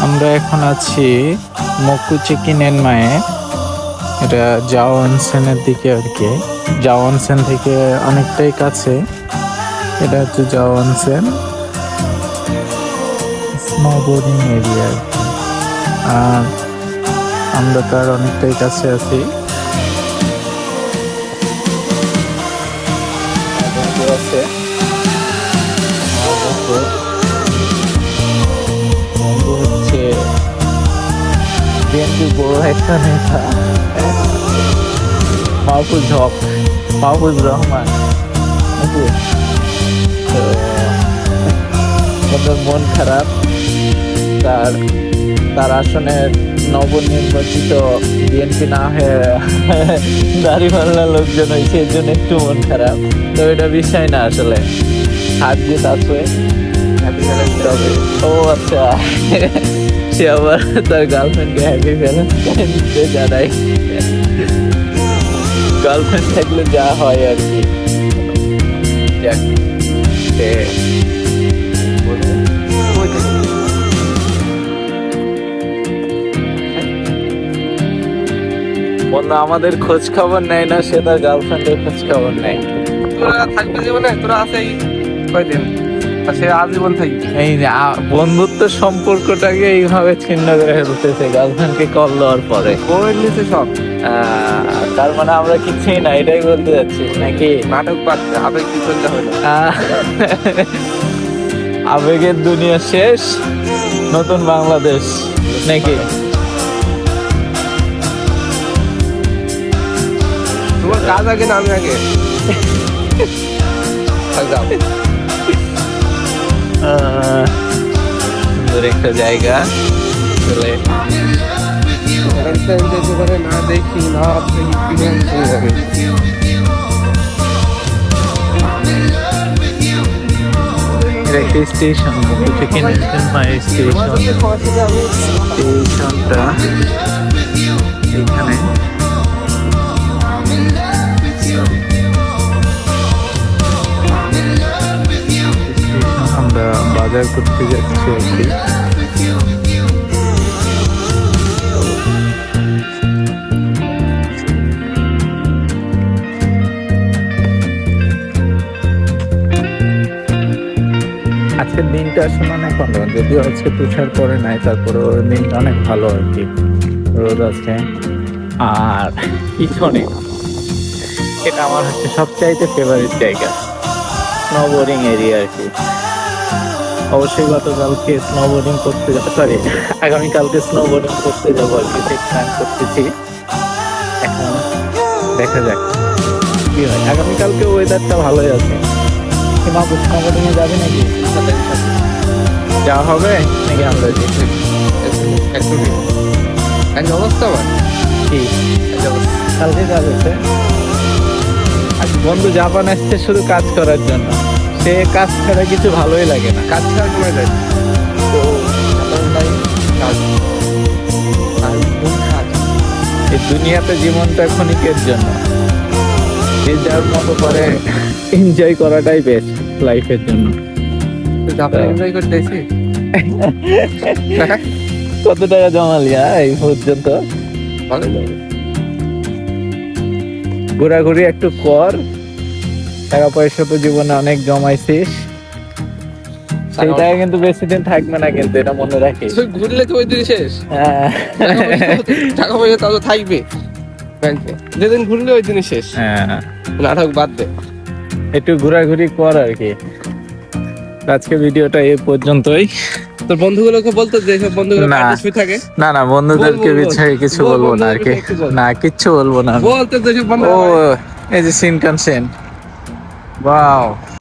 আমরা এখন আছি মকুচি নেনমায়ে। এটা জাও অনসেনের দিকে আর কি। জাও অনসেন থেকে অনেকটাই কাছে। এটা হচ্ছে জাও অনসেন স্নোবোর্ডিং এরিয়া। আর আমরা তার অনেকটাই কাছে আছি। আছে বন্ধু হচ্ছে বিএনপি বড় একটা নেতা মাহফুজ রহমান। তো ওদের মন খারাপ, তার আসনের নবনির্বাচিত বিএনপি না হয়ে দাড়িপাল্লা লোকজন হয়েছে, এর জন্য একটু মন খারাপ। তো এটা বিষয় না, আসলে হাত জিত আছে। ও আচ্ছা, সে আবার তার গার্লফ্রেন্ডকে হ্যাপি ভ্যালেন্টাইন ডে জানাই। গার্লফ্রেন্ড থাকলে যা হয় আর কি। বন্ধু আমাদের খোঁজ খবর নেয় না, সে তার গার্লফ্রেন্ডের খোঁজ খবর নেয়। তোরা থাকবে জীবনে, তোরা আছে কয়দিন, সে আজীবন থাকবে। এই যে বন্ধুত্ব সম্পর্কটাকে এইভাবে ছিন্ন করে ফেলতেছে গার্লফ্রেন্ডকে কল দেওয়ার পরে। বউয়ের নিচে সব। তার মানে আমরা কিছুই না, এটাই বলতে যাচ্ছিস নাকি? নাটক পাচ্ছে, আবেগ কি চলতে হলো। আবেগের দুনিয়া শেষ, নতুন বাংলাদেশ নাকি? তোমার কাজ আগে না আমি আগে? সুন্দর একটা জায়গা। না দেখি না একটা স্টেশন, স্টেশনটা এইখানে। আমরা বাজার করতে যাচ্ছি আর কি। আজকের দিনটা আসলে অনেক ভালো, যদিও আজকে তুষার পরে নাই, তারপরে দিনটা অনেক ভালো আর কি। রোদ আছে আর পিছনে, এটা আমার হচ্ছে সবচাইতে ফেভারিট জায়গা, স্নোবোর্ডিং এরিয়া আর কি। অবশ্যই গতকালকে স্নোবোর্ডিং করতে সরি আগামীকালকে স্নোবোর্ডিং করতে যাবো আর কি, প্ল্যান করতেছি। এখন দেখা যাক কি হয়। আগামীকালকে ওয়েদারটা ভালোই আছে। মাহফুজ স্নোবোর্ডিং এ যাবে নাকি? যাওয়া হবে নাকি? আমরা অবস্থা কি কালকে যাবে সে? বন্ধু জাপান আসছে শুধু কাজ করার জন্য, সে কাজ ছাড়া কিছু ভালোই লাগে না। কাজ ছাড়া সময় যায় তো কাজ এই দুনিয়াতে জীবনটা ক্ষণিকের জন্য, যে যার মতো করে এনজয় করাটাই বেস্ট লাইফের জন্য। জাপান এনজয় করতেছি। কত টাকা জমালি এই পর্যন্ত? ভালো যাবে, ঘোরাঘুরি একটু কর, টাকা পয়সা তো জীবনে অনেক জমাইছিস, সেই টাকা কিন্তু বেশি দিন থাকবে না, কিন্তু এটা মনে রাখিস। ঘুরলে তো ওই দিন শেষ। হ্যাঁ, টাকা পয়সা তাও থাকবে ব্যাংকে, যেদিন ঘুরলে ওই দিনই শেষ। হ্যাঁ, নাটক বাদ দে, একটু ঘোরাঘুরি কর আর কি। আজকে ভিডিওটা এই পর্যন্তই। তোর বন্ধুগুলোকে বলতো, যেসব বন্ধুগুলো শুয়ে থাকে। না বন্ধুদেরকে বিষয়ে কিছু বলবো না আর কি। না, কিচ্ছু বলবো না। বলতো যেসব বন্ধু, ও এই যে শিনকানসেন, ওয়াও